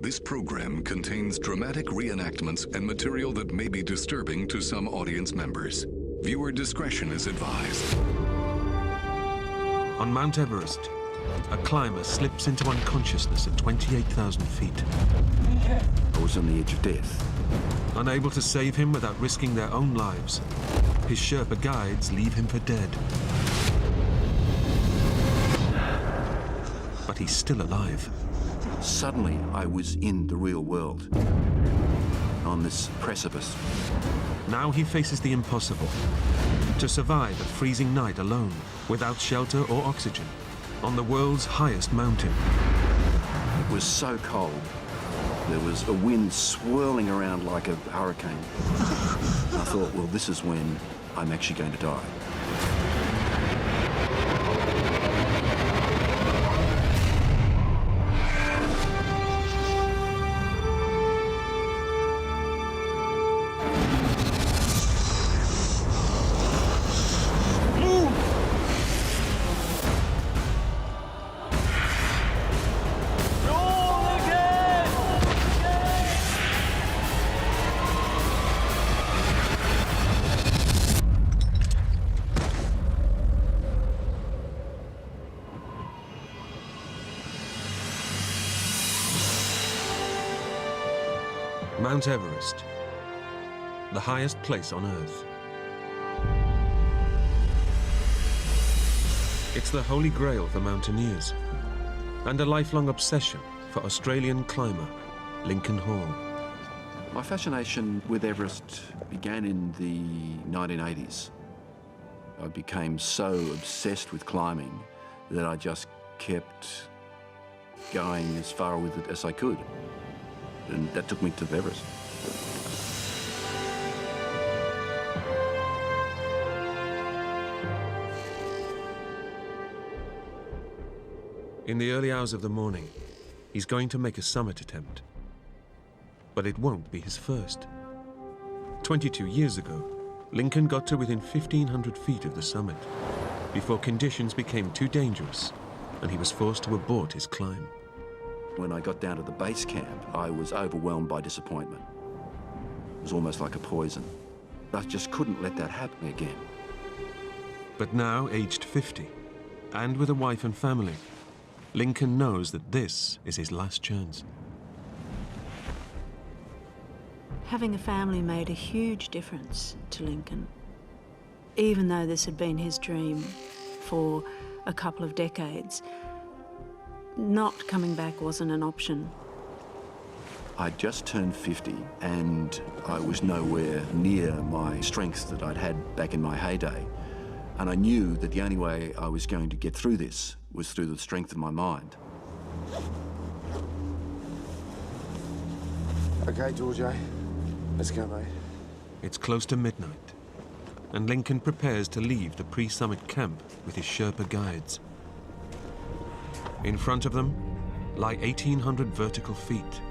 This program contains dramatic reenactments and material that may be disturbing to some audience members. Viewer discretion is advised. On Mount Everest, a climber slips into unconsciousness at 28,000 feet. I was on the edge of death. Unable to save him without risking their own lives, his Sherpa guides leave him for dead. But he's still alive. Suddenly, I was in the real world, on this precipice. Now he faces the impossible. To survive a freezing night alone, without shelter or oxygen, on the world's highest mountain. It was so cold. There was a wind swirling around like a hurricane. I thought, well, this is when I'm actually going to die. Mount Everest, the highest place on Earth. It's the holy grail for mountaineers and a lifelong obsession for Australian climber Lincoln Hall. My fascination with Everest began in the 1980s. I became so obsessed with climbing that I just kept going as far with it as I could. And that took me to Everest. In the early hours of the morning, he's going to make a summit attempt. But it won't be his first. 22 years ago, Lincoln got to within 1,500 feet of the summit before conditions became too dangerous and he was forced to abort his climb. When I got down to the base camp, I was overwhelmed by disappointment. It was almost like a poison. I just couldn't let that happen again. But now, aged 50, and with a wife and family, Lincoln knows that this is his last chance. Having a family made a huge difference to Lincoln. Even though this had been his dream for a couple of decades, not coming back wasn't an option. I'd just turned 50 and I was nowhere near my strength that I'd had back in my heyday. And I knew that the only way I was going to get through this was through the strength of my mind. Okay, Georgie, let's go, mate. It's close to midnight, and Lincoln prepares to leave the pre-summit camp with his Sherpa guides. In front of them lie 1,800 vertical feet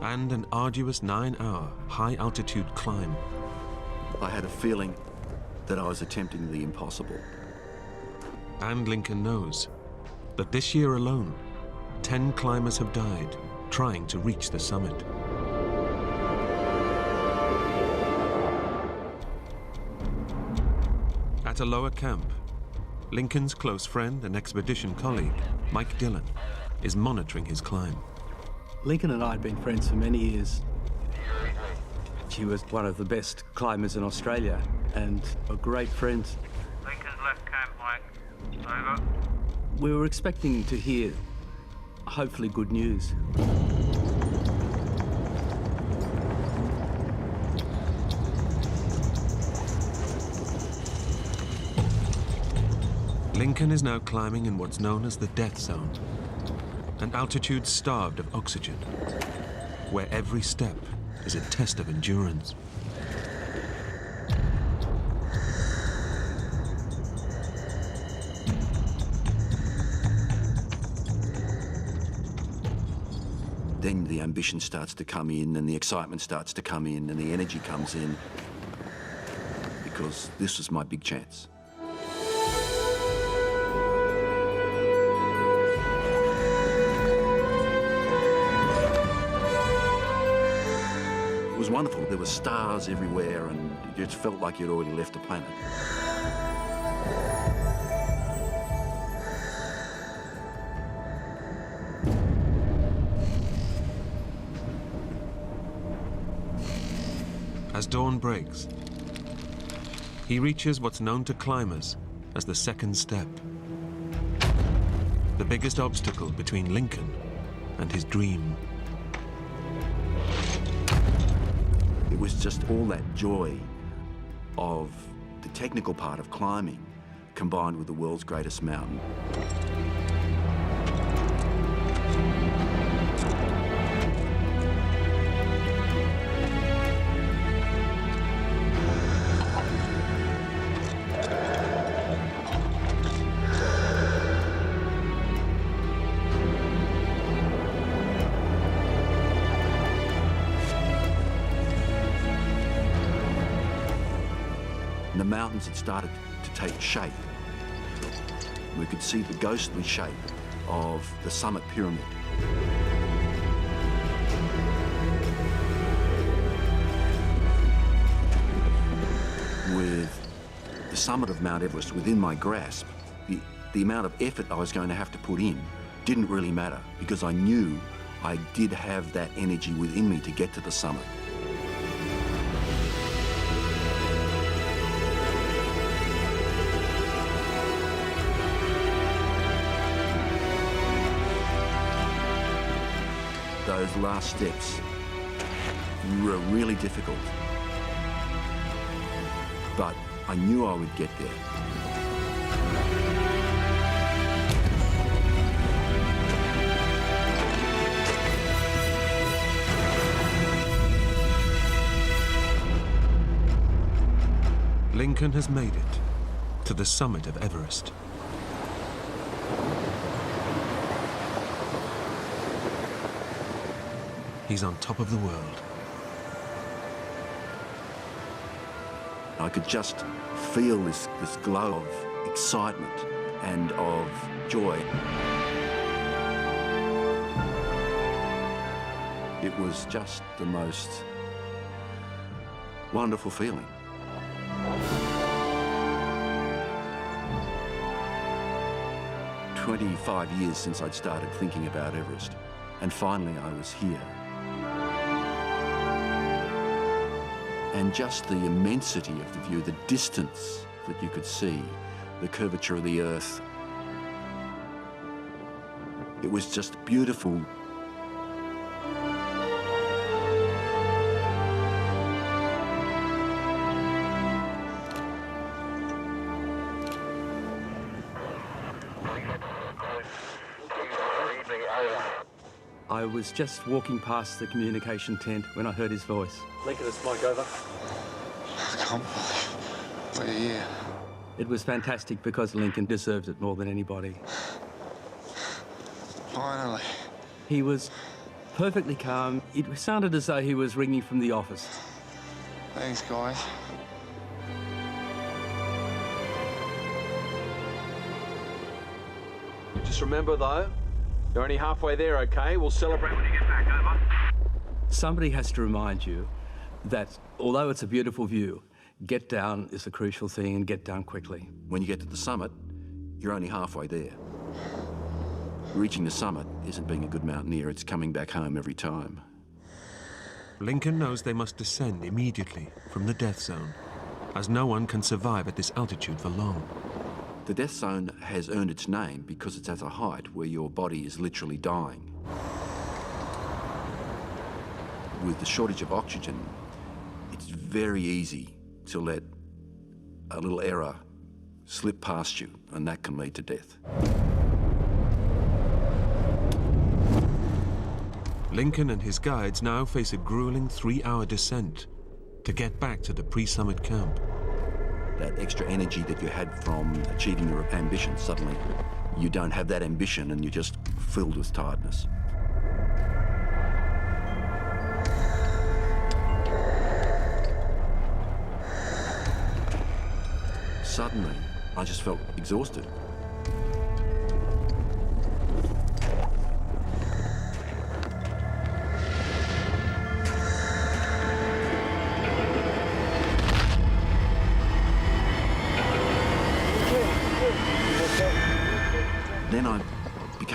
and an arduous 9-hour high-altitude climb. I had a feeling that I was attempting the impossible. And Lincoln knows that this year alone, 10 climbers have died trying to reach the summit. At a lower camp, Lincoln's close friend and expedition colleague, Mike Dillon, is monitoring his climb. Lincoln and I had been friends for many years. She was one of the best climbers in Australia and a great friend. Lincoln's left camp, Mike. Over. We were expecting to hear, hopefully, good news. Lincoln is now climbing in what's known as the death zone, an altitude starved of oxygen, where every step is a test of endurance. Then the ambition starts to come in and the excitement starts to come in and the energy comes in, because this was my big chance. was wonderful. There were stars everywhere and it just felt like you'd already left the planet. As dawn breaks, he reaches what's known to climbers as the second step. The biggest obstacle between Lincoln and his dream. It was just all that joy of the technical part of climbing combined with the world's greatest mountain. And the mountains had started to take shape. We could see the ghostly shape of the summit pyramid. With the summit of Mount Everest within my grasp, the amount of effort I was going to have to put in didn't really matter because I knew I did have that energy within me to get to the summit. Those last steps were really difficult, but I knew I would get there. Lincoln has made it to the summit of Everest. He's on top of the world. I could just feel this glow of excitement and of joy. It was just the most wonderful feeling. "25 years since I'd started thinking about Everest, and finally I was here. And just the immensity of the view, the distance that you could see, the curvature of the earth. It was just beautiful. I was just walking past the communication tent when I heard his voice. Lincoln, it's Mike, over. I can't believe we're here. It was fantastic because Lincoln deserved it more than anybody. Finally. He was perfectly calm. It sounded as though he was ringing from the office. Thanks, guys. Just remember, though, you're only halfway there, okay? We'll celebrate when you get back, over. Somebody has to remind you that although it's a beautiful view, get down is the crucial thing, and get down quickly. When you get to the summit, you're only halfway there. Reaching the summit isn't being a good mountaineer, it's coming back home every time. Lincoln knows they must descend immediately from the death zone, as no one can survive at this altitude for long. The death zone has earned its name because it's at a height where your body is literally dying. With the shortage of oxygen, it's very easy to let a little error slip past you, and that can lead to death. Lincoln and his guides now face a grueling 3-hour descent to get back to the pre-summit camp. That extra energy that you had from achieving your ambition, suddenly you don't have that ambition and you're just filled with tiredness. Suddenly, I just felt exhausted.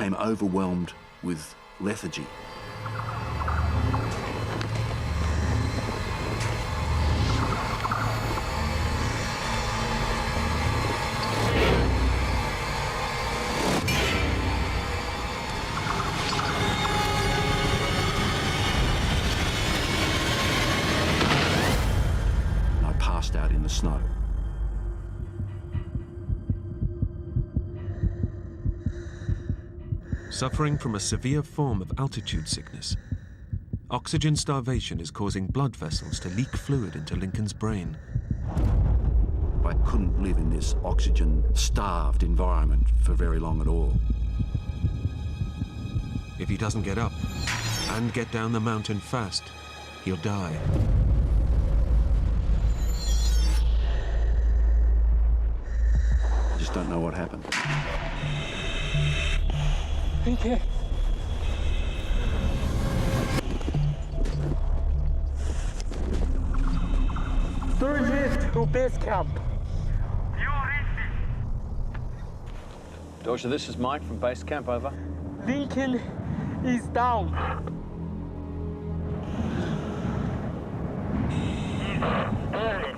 became overwhelmed with lethargy. I passed out in the snow. Suffering from a severe form of altitude sickness, oxygen starvation is causing blood vessels to leak fluid into Lincoln's brain. I couldn't live in this oxygen-starved environment for very long at all. If he doesn't get up and get down the mountain fast, he'll die. I just don't know what happened. Okay. Third lift to base camp. Dorsha, this is Mike from base camp, over. Lincoln is down.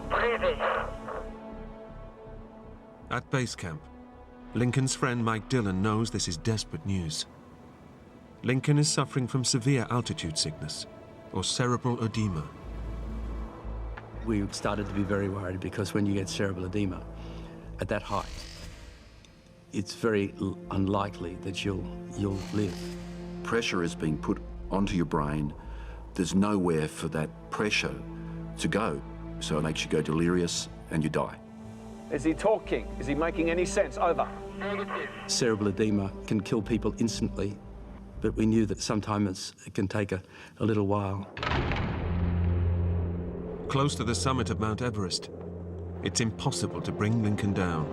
Breathing. At base camp, Lincoln's friend Mike Dillon knows this is desperate news. Lincoln is suffering from severe altitude sickness, or cerebral edema. We started to be very worried because when you get cerebral edema at that height, it's very unlikely that you'll live. Pressure is being put onto your brain. There's nowhere for that pressure to go, so it makes you go delirious and you die. Is he talking? Is he making any sense? Over. Cerebral edema can kill people instantly, but we knew that sometimes it can take a little while. Close to the summit of Mount Everest, it's impossible to bring Lincoln down.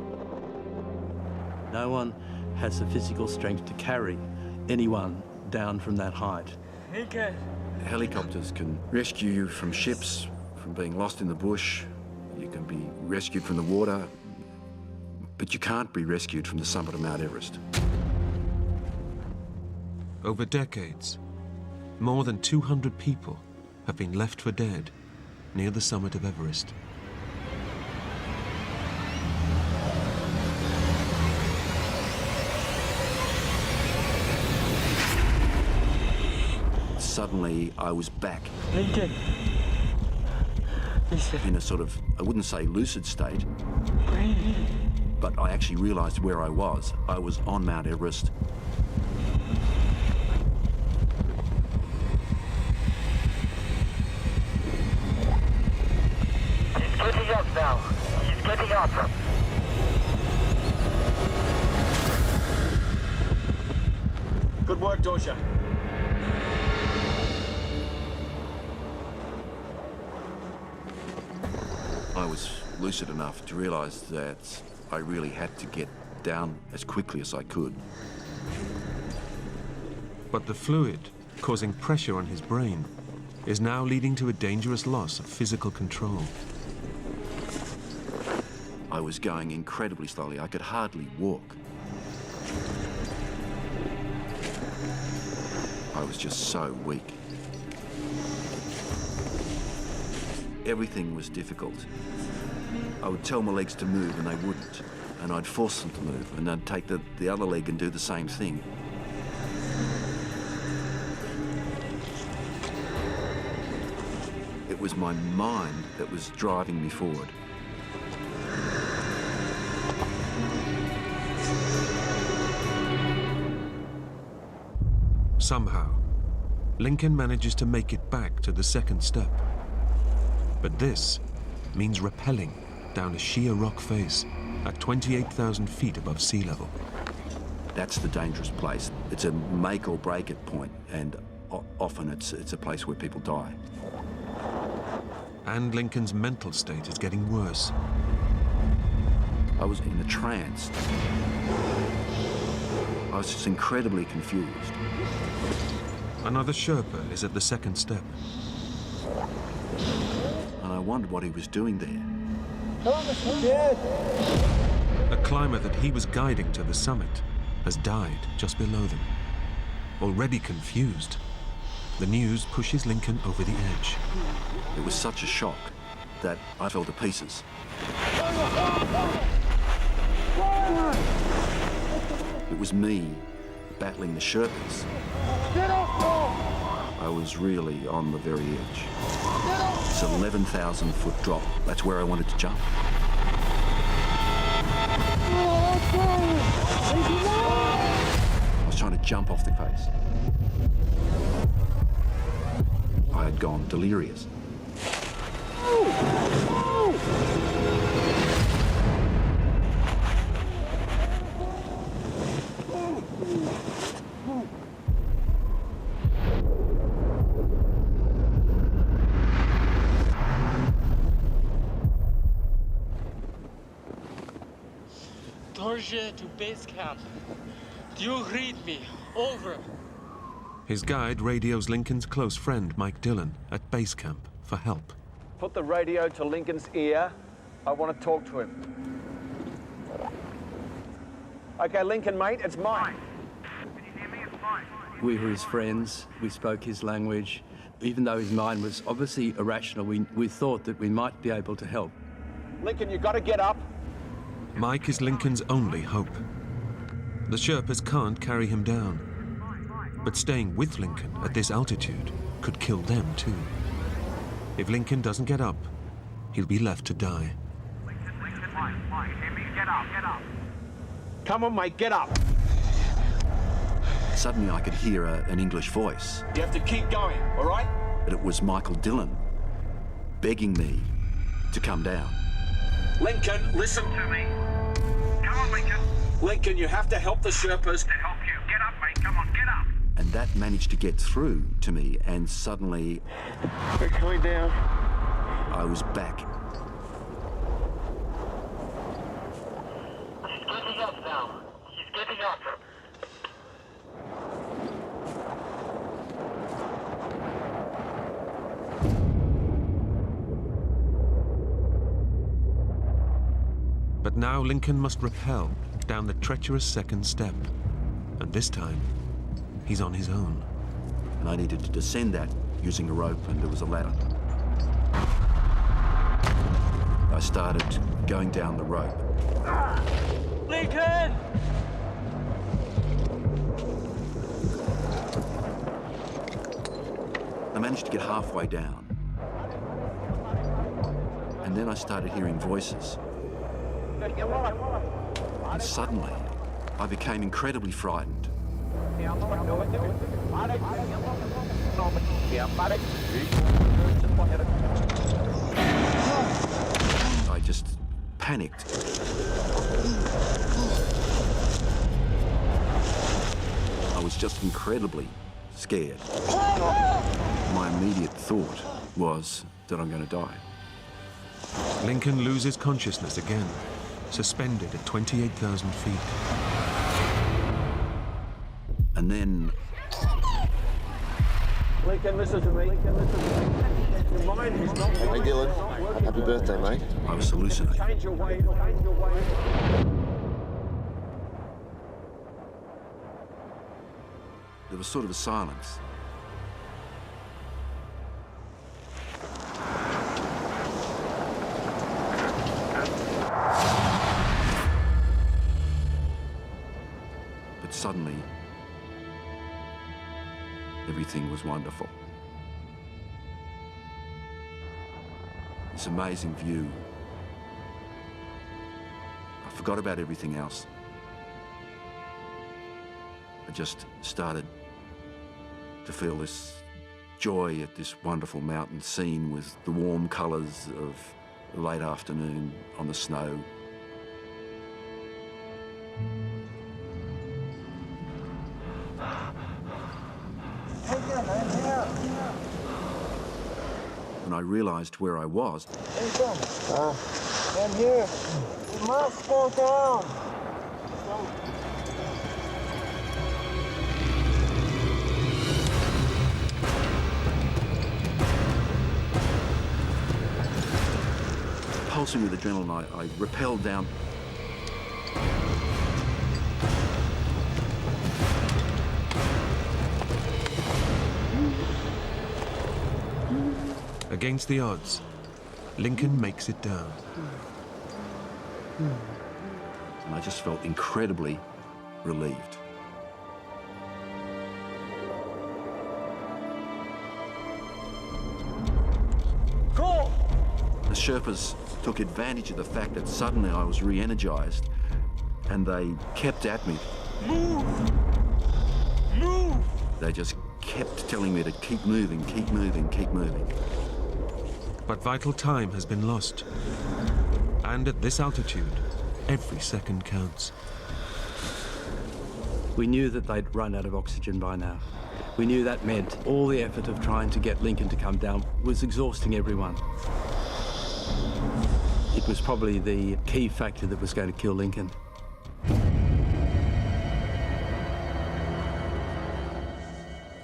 No one has the physical strength to carry anyone down from that height. Lincoln. Helicopters can rescue you from ships, from being lost in the bush. You can be rescued from the water, but you can't be rescued from the summit of Mount Everest. Over decades, more than 200 people have been left for dead near the summit of Everest. Suddenly, I was back Lincoln. in a sort of, I wouldn't say lucid state, but I actually realized where I was. I was on Mount Everest. He's getting up now. He's getting up. Good work, Dorsha. I was lucid enough to realize that I really had to get down as quickly as I could. But the fluid causing pressure on his brain is now leading to a dangerous loss of physical control. I was going incredibly slowly. I could hardly walk. I was just so weak. Everything was difficult. I would tell my legs to move and they wouldn't. And I'd force them to move and I'd take the other leg and do the same thing. It was my mind that was driving me forward. Somehow, Lincoln manages to make it back to the second step. But this means rappelling down a sheer rock face at 28,000 feet above sea level. That's the dangerous place. It's a make or break it point, and often it's a place where people die. And Lincoln's mental state is getting worse. I was in a trance. I was just incredibly confused. Another Sherpa is at the second step. And I wondered what he was doing there. A climber that he was guiding to the summit has died just below them. Already confused, the news pushes Lincoln over the edge. It was such a shock that I fell to pieces. It was me battling the Sherpas. I was really on the very edge. It's an 11,000-foot drop. That's where I wanted to jump. I was trying to jump off the face. I had gone delirious. Torje to base camp. Do you read me? Over. His guide radios Lincoln's close friend, Mike Dillon, at base camp for help. Put the radio to Lincoln's ear. I want to talk to him. Okay, Lincoln, mate, it's Mike. Can you hear me? It's fine. We were his friends, we spoke his language. Even though his mind was obviously irrational, we thought that we might be able to help. Lincoln, you got to get up. Mike is Lincoln's only hope. The Sherpas can't carry him down. But staying with Lincoln at this altitude could kill them too. If Lincoln doesn't get up, he'll be left to die. Lincoln, Mike, hear me? Get up, get up. Come on, mate, get up. Suddenly I could hear an English voice, You have to keep going, all right? but it was Michael Dillon begging me to come down. Lincoln, listen. To me. Come on, Lincoln. Lincoln, you have to help the Sherpas. To help you. Get up, mate. Come on, get up. And that managed to get through to me, and suddenly We're coming down. I was back. He's getting up now. He's getting up. But now Lincoln must rappel down the treacherous second step. And this time, he's on his own. And I needed to descend that using a rope, and there was a ladder. I started going down the rope. Lincoln! I managed to get halfway down. And then I started hearing voices. And suddenly, I became incredibly frightened. I just panicked. I was just incredibly scared. My immediate thought was that I'm going to die. Lincoln loses consciousness again, suspended at 28,000 feet. And then Lincoln, listen to me. Lincoln, listen to me. Your mind is not Hey, working. Dylan. Happy birthday, mate. I was hallucinating. Change your way, change your way. There was sort of a silence. But suddenly, everything was wonderful. This amazing view. I forgot about everything else. I just started to feel this joy at this wonderful mountain scene with the warm colours of the late afternoon on the snow. When I realised where I was, I'm here. We must go down. pulsing with adrenaline, I rappelled down. Against the odds, Lincoln makes it down. And I just felt incredibly relieved. Go! The Sherpas took advantage of the fact that suddenly I was re-energized, and they kept at me. Move! Move! They just kept telling me to keep moving, keep moving, keep moving. But vital time has been lost. And at this altitude, every second counts. We knew that they'd run out of oxygen by now. We knew that meant all the effort of trying to get Lincoln to come down was exhausting everyone. It was probably the key factor that was going to kill Lincoln.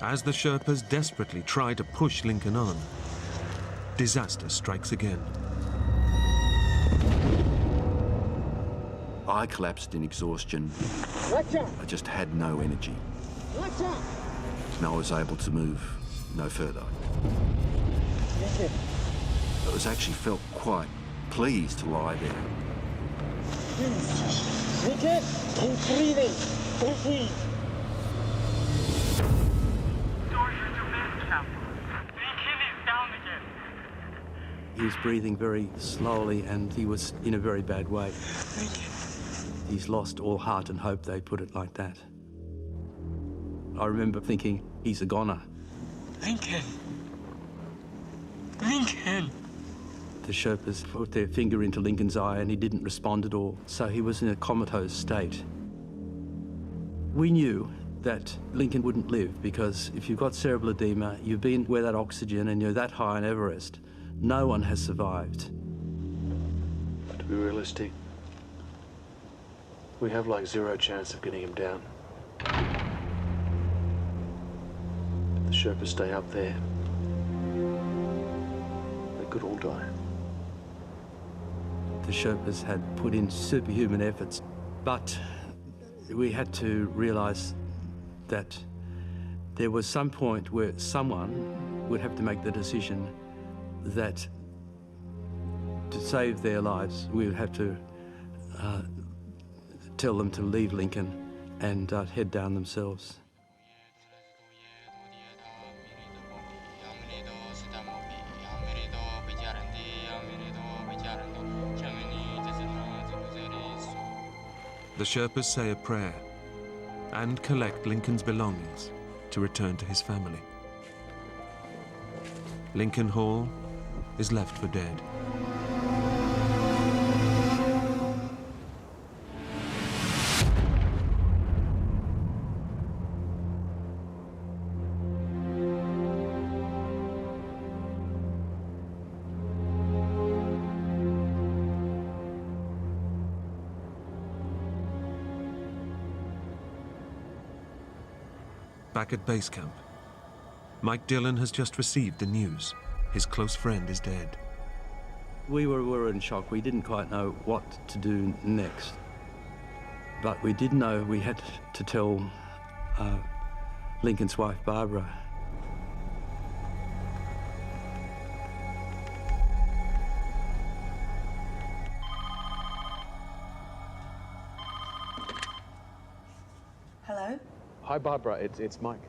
As the Sherpas desperately try to push Lincoln on, disaster strikes again. I collapsed in exhaustion. I just had no energy. And I was able to move no further. I was actually felt quite pleased to lie there. Lincoln, keep breathing. Breathe. Lincoln is down again. He was breathing very slowly and he was in a very bad way. He's lost all heart and hope, they put it like that. I remember thinking, he's a goner. Lincoln. Lincoln. The Sherpas put their finger into Lincoln's eye and he didn't respond at all, so he was in a comatose state. We knew that Lincoln wouldn't live because if you've got cerebral edema, you've been without oxygen and you're that high on Everest, no one has survived. But to be realistic, we have like 0 chance of getting him down. If the Sherpas stay up there, they could all die. The Sherpas had put in superhuman efforts, but we had to realize that there was some point where someone would have to make the decision that to save their lives, we would have to tell them to leave Lincoln and head down themselves. The Sherpas say a prayer and collect Lincoln's belongings to return to his family. Lincoln Hall is left for dead. Back at base camp, Mike Dillon has just received the news. His close friend is dead. We were in shock. We didn't quite know what to do next. But we did know we had to tell Lincoln's wife, Barbara. Hello? Hi, Barbara. It's Mike.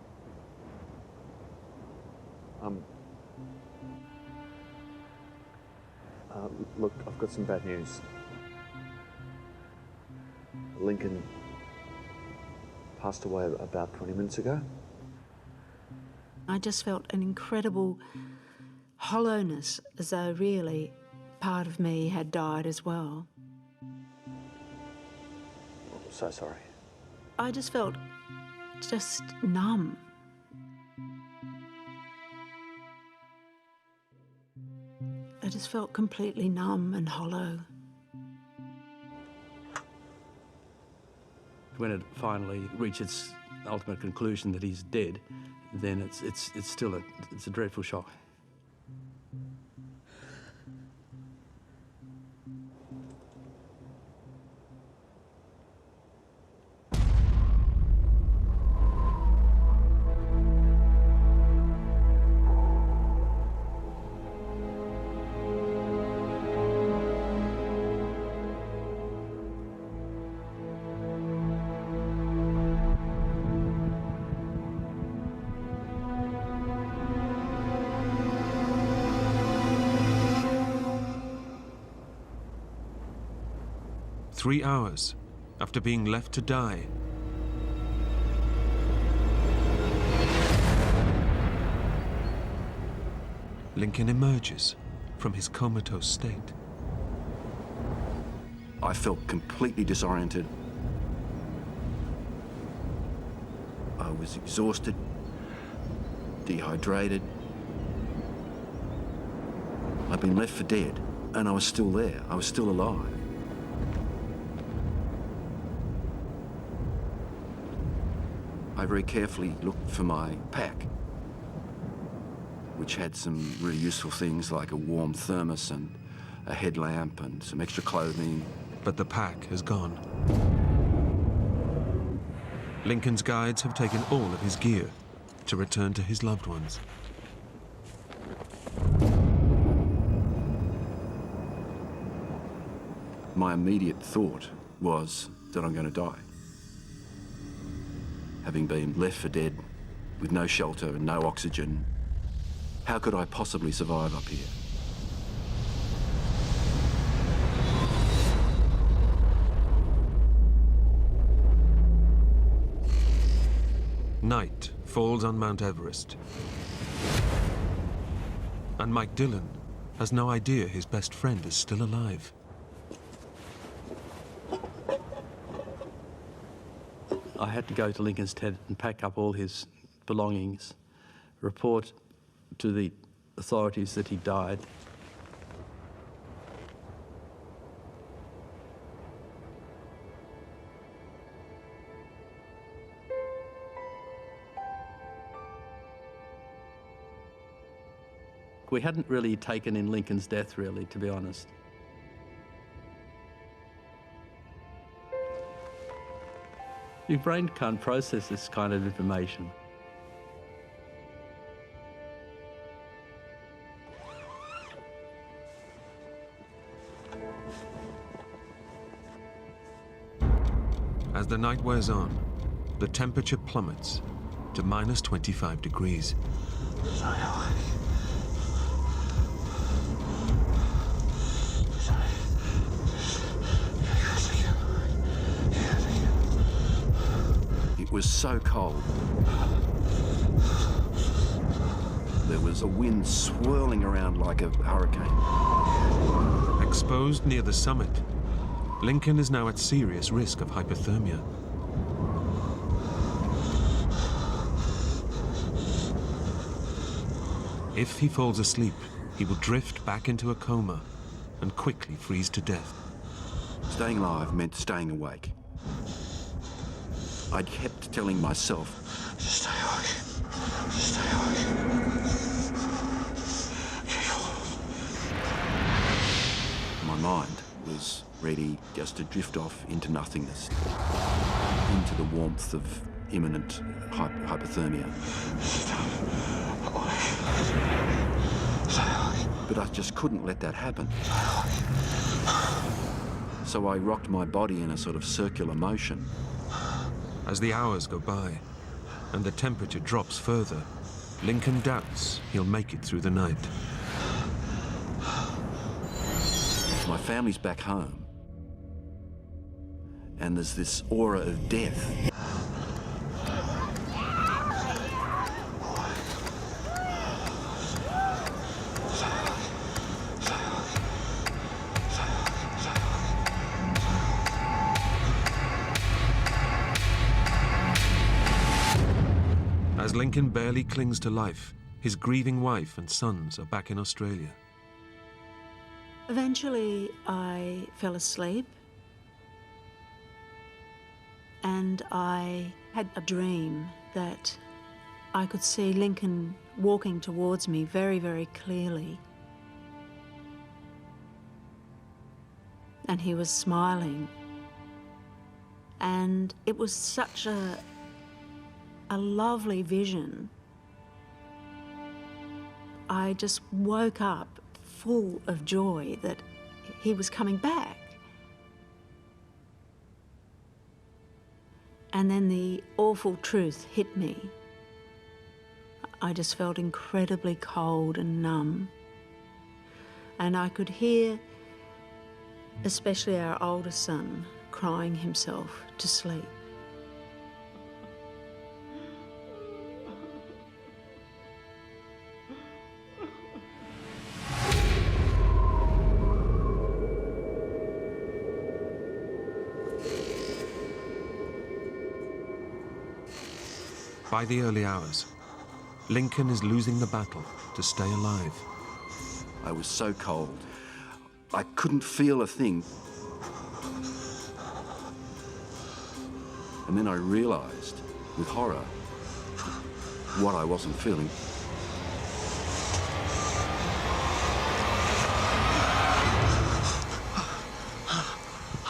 Look, I've got some bad news. Lincoln passed away about 20 minutes ago. I just felt an incredible hollowness, as though really part of me had died as well. I'm so sorry. I just felt just numb. I just felt completely numb and hollow. When it finally reached its ultimate conclusion that he's dead, then it's still a dreadful shock. 3 hours after being left to die, Lincoln emerges from his comatose state. I felt completely disoriented. I was exhausted, dehydrated. I'd been left for dead, and I was still there. I was still alive. I very carefully looked for my pack, which had some really useful things like a warm thermos and a headlamp and some extra clothing. But the pack has gone. Lincoln's guides have taken all of his gear to return to his loved ones. My immediate thought was that I'm going to die. Having been left for dead with no shelter and no oxygen, how could I possibly survive up here? Night falls on Mount Everest. And Mike Dillon has no idea his best friend is still alive. I had to go to Lincoln's tent and pack up all his belongings, report to the authorities that he died. We hadn't really taken in Lincoln's death, really, to be honest. Your brain can't process this kind of information. As the night wears on, the temperature plummets to minus 25 degrees. It was so cold. There was a wind swirling around like a hurricane. Exposed near the summit, Lincoln is now at serious risk of hypothermia. If he falls asleep, he will drift back into a coma and quickly freeze to death. Staying alive meant staying awake. I kept telling myself, just stay awake. Just stay awake. My mind was ready just to drift off into nothingness, into the warmth of imminent hypothermia. But I just couldn't let that happen. So I rocked my body in a sort of circular motion. As the hours go by and the temperature drops further, Lincoln doubts he'll make it through the night. My family's back home, and there's this aura of death. As Lincoln barely clings to life, his grieving wife and sons are back in Australia. Eventually, I fell asleep, and I had a dream that I could see Lincoln walking towards me very, very clearly. And he was smiling. And it was such a lovely vision. I just woke up full of joy that he was coming back. And then the awful truth hit me. I just felt incredibly cold and numb. And I could hear especially our oldest son crying himself to sleep. By the early hours, Lincoln is losing the battle to stay alive. I was so cold. I couldn't feel a thing. And then I realised, with horror, what I wasn't feeling.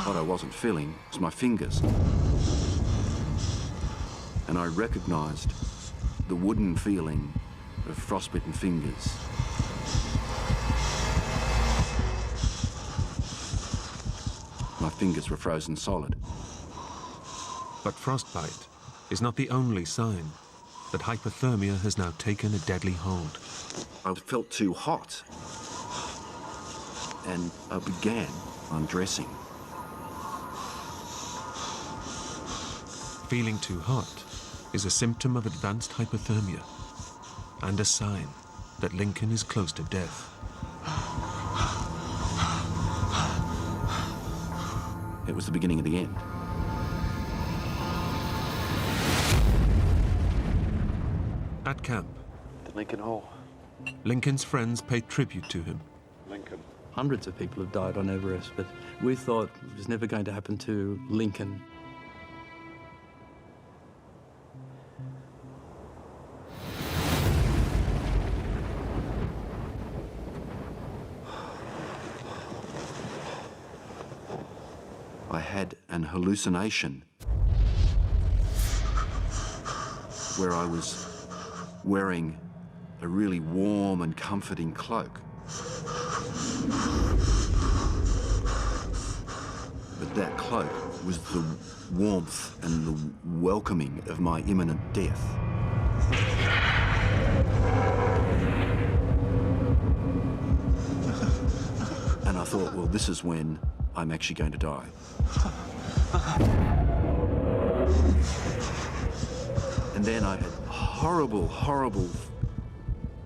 What I wasn't feeling was my fingers. And I recognised the wooden feeling of frostbitten fingers. My fingers were frozen solid. But frostbite is not the only sign that hypothermia has now taken a deadly hold. I felt too hot, and I began undressing. Feeling too hot is a symptom of advanced hypothermia and a sign that Lincoln is close to death. It was the beginning of the end. At camp, The Lincoln Hole. Lincoln's friends paid tribute to him. Lincoln. Hundreds of people have died on Everest, but we thought it was never going to happen to Lincoln. I had an hallucination where I was wearing a really warm and comforting cloak. But that cloak was the warmth and the welcoming of my imminent death. And I thought, well, this is when I'm actually going to die. And then I had horrible, horrible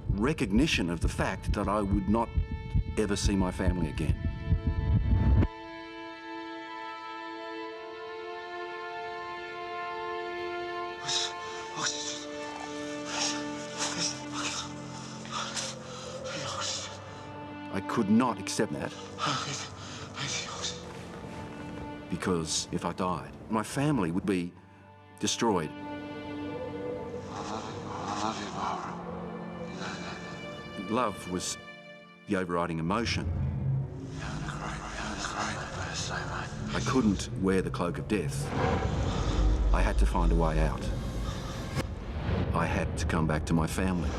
recognition of the fact that I would not ever see my family again. I could not accept that. Because if I died, my family would be destroyed. I love you, Barbara. You know that. Love was the overriding emotion. You're having a great birthday, mate. I couldn't wear the cloak of death. I had to find a way out. I had to come back to my family.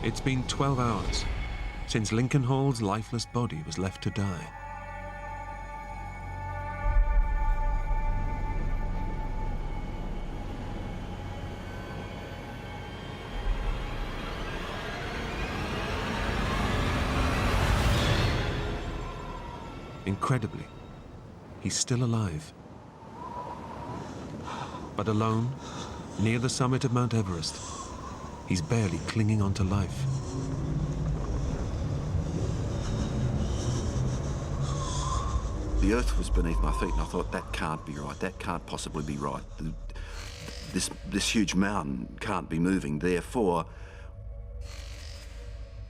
It's been 12 hours since Lincoln Hall's lifeless body was left to die. Incredibly, he's still alive. But alone, near the summit of Mount Everest, he's barely clinging on to life. The earth was beneath my feet, and I thought, that can't be right. That can't possibly be right. This huge mountain can't be moving. Therefore,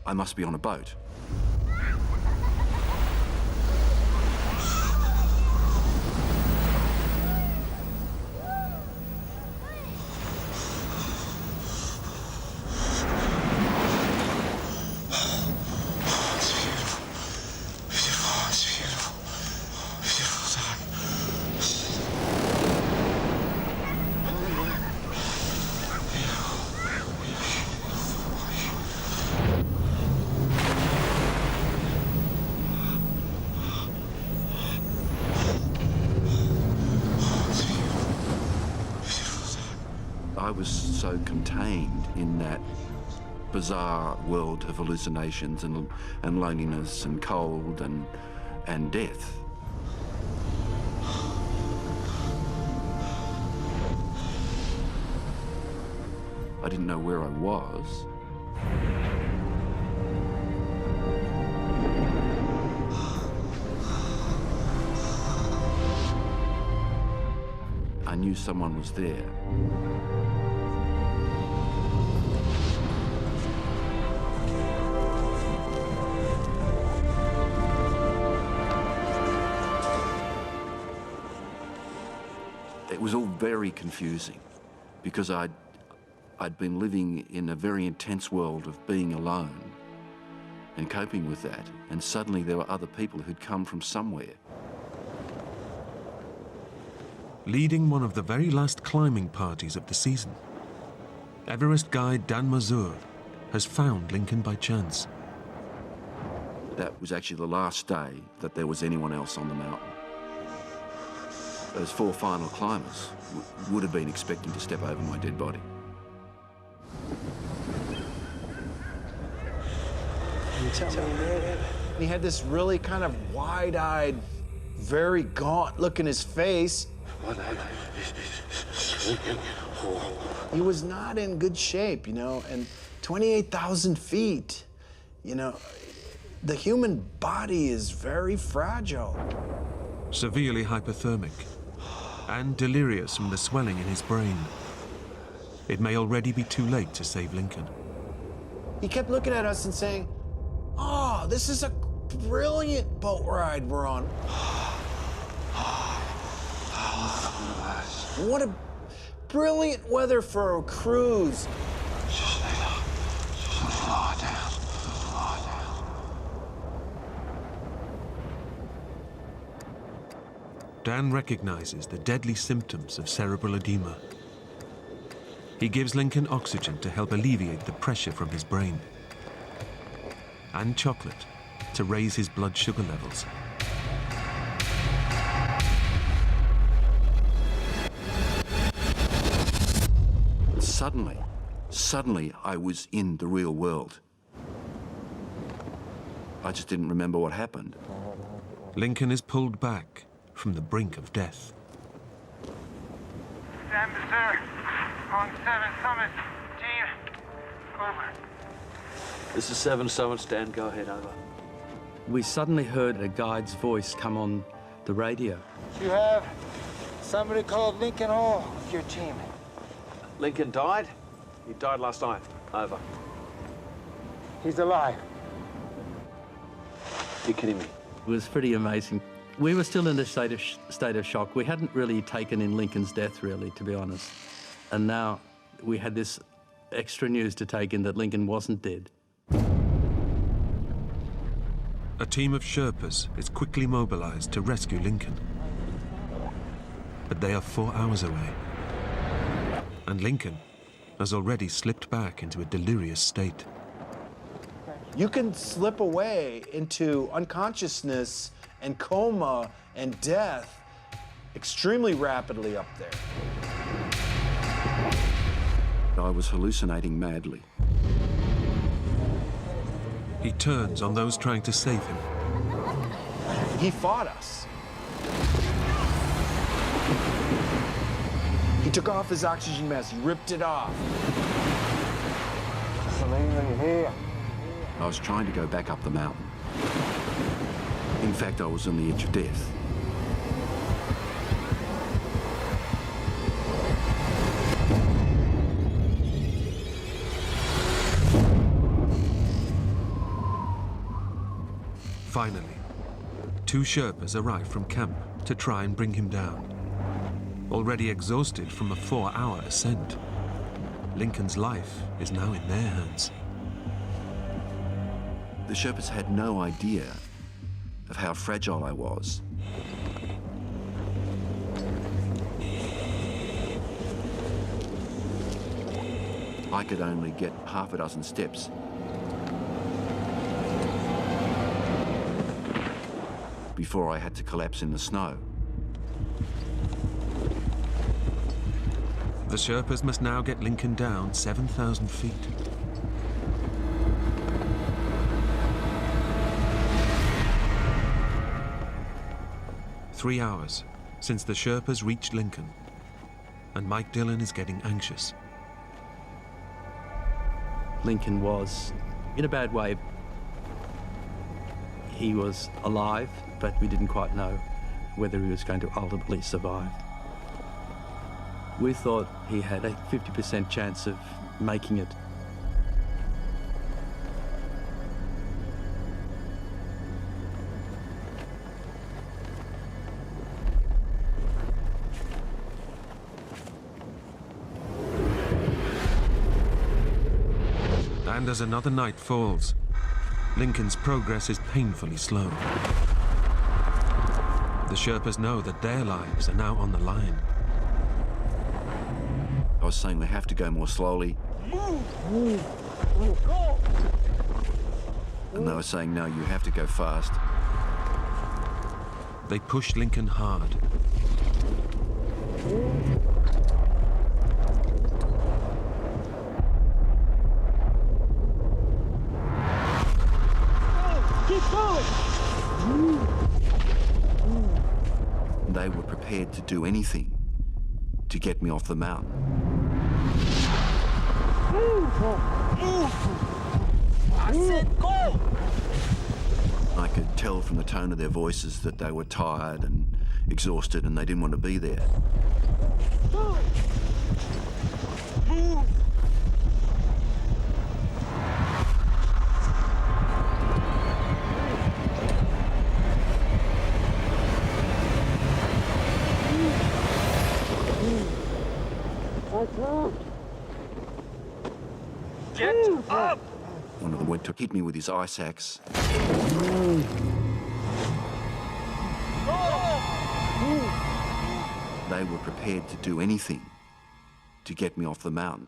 I must be on a boat. I was so contained in that bizarre world of hallucinations and loneliness and cold and death. I didn't know where I was. I knew someone was there. It was all very confusing because I'd been living in a very intense world of being alone and coping with that, and suddenly there were other people who'd come from somewhere. Leading one of the very last climbing parties of the season, Everest guide Dan Mazur has found Lincoln by chance. That was actually the last day that there was anyone else on the mountain. Those 4 final climbers would have been expecting to step over my dead body. He had this really kind of wide-eyed, very gaunt look in his face. He was not in good shape, you know, and 28,000 feet, you know, the human body is very fragile. Severely hypothermic and delirious from the swelling in his brain. It may already be too late to save Lincoln. He kept looking at us and saying, "Oh, this is a brilliant boat ride we're on. What a brilliant weather for a cruise." Just lie down. Dan recognizes the deadly symptoms of cerebral edema. He gives Lincoln oxygen to help alleviate the pressure from his brain, and chocolate to raise his blood sugar levels. Suddenly, I was in the real world. I just didn't remember what happened. Lincoln is pulled back from the brink of death. Dan Mazur, on 7 Summit. Team, over. This is 7 Summits, Dan. Go ahead, over. We suddenly heard a guide's voice come on the radio. You have somebody called Lincoln Hall with your team. Lincoln died? He died last night. Over. He's alive. You're kidding me. It was pretty amazing. We were still in a state of shock. We hadn't really taken in Lincoln's death, really, to be honest. And now we had this extra news to take in that Lincoln wasn't dead. A team of Sherpas is quickly mobilized to rescue Lincoln. But they are 4 hours away. And Lincoln has already slipped back into a delirious state. You can slip away into unconsciousness and coma and death extremely rapidly up there. I was hallucinating madly. He turns on those trying to save him. He fought us. He took off his oxygen mask, he ripped it off. I was trying to go back up the mountain. In fact, I was on the edge of death. Finally, 2 Sherpas arrive from camp to try and bring him down. Already exhausted from a 4-hour ascent, Lincoln's life is now in their hands. The Sherpas had no idea of how fragile I was. I could only get half a dozen steps. Before I had to collapse in the snow. The Sherpas must now get Lincoln down 7,000 feet. Three hours since the Sherpas reached Lincoln, and Mike Dillon is getting anxious. Lincoln was, in a bad way, he was alive, but we didn't quite know whether he was going to ultimately survive. We thought he had a 50% chance of making it. And as another night falls, Lincoln's progress is painfully slow. The Sherpas know that their lives are now on the line. I was saying we have to go more slowly. Move! Go! And they were saying, no, you have to go fast. They push Lincoln hard. Keep going! They were prepared to do anything to get me off the mountain. I said go! I could tell from the tone of their voices that they were tired and exhausted and they didn't want to be there. Move! Get up! One of them went to hit me with his ice axe. They were prepared to do anything to get me off the mountain.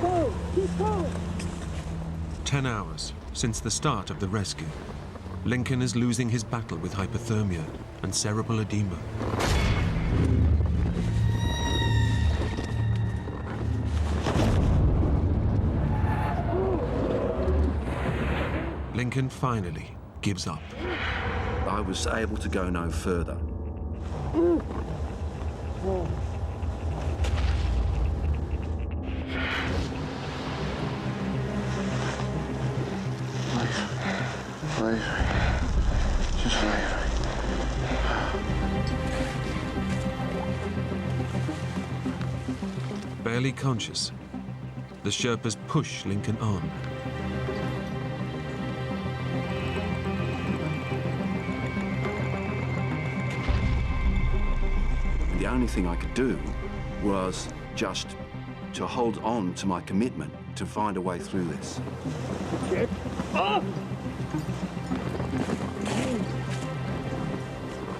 Go! Keep going! 10 hours since the start of the rescue, Lincoln is losing his battle with hypothermia and cerebral edema. Lincoln finally gives up. I was able to go no further. Please. Just leave. Barely conscious, the Sherpas push Lincoln on. The only thing I could do was just to hold on to my commitment to find a way through this. Get up!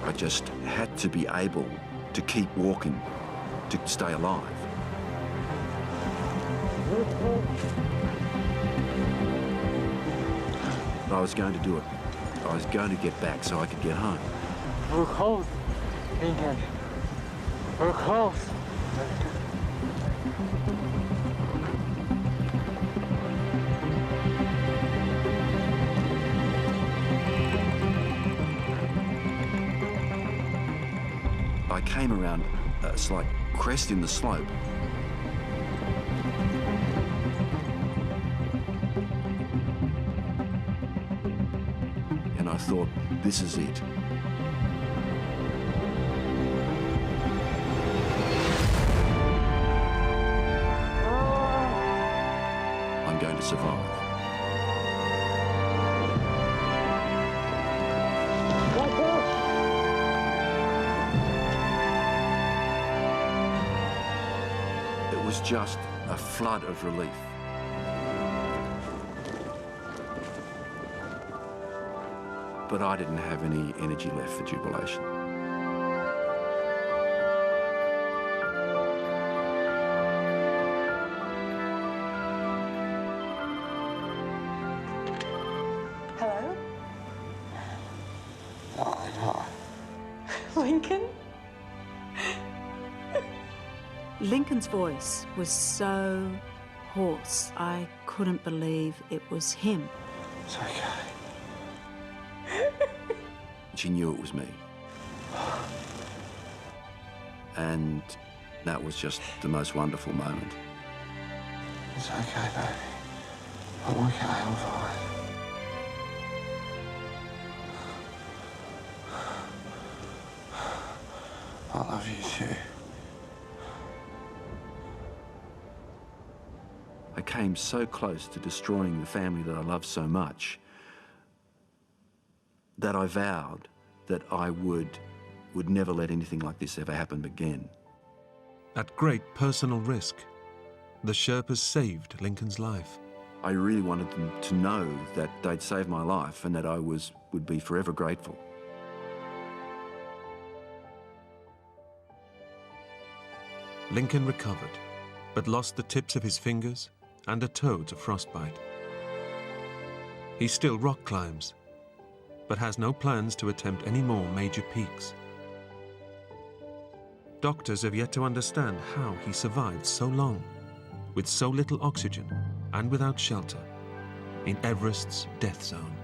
I just had to be able to keep walking, to stay alive. But I was going to do it. I was going to get back so I could get home. We're close, Lincoln. We're close. I came around a slight crest in the slope. And I thought, this is it. I'm going to survive. was just a flood of relief. But I didn't have any energy left for jubilation. Hello? Hi. Lincoln? Lincoln's voice was so hoarse, I couldn't believe it was him. It's okay. She knew it was me. And that was just the most wonderful moment. It's okay, baby. I'm okay, I'm fine. I love you too. I came so close to destroying the family that I loved so much that I vowed that I would never let anything like this ever happen again. At great personal risk, the Sherpas saved Lincoln's life. I really wanted them to know that they'd saved my life and that I would be forever grateful. Lincoln recovered, but lost the tips of his fingers and a toe to frostbite. He still rock climbs, but has no plans to attempt any more major peaks. Doctors have yet to understand how he survived so long, with so little oxygen and without shelter, in Everest's death zone.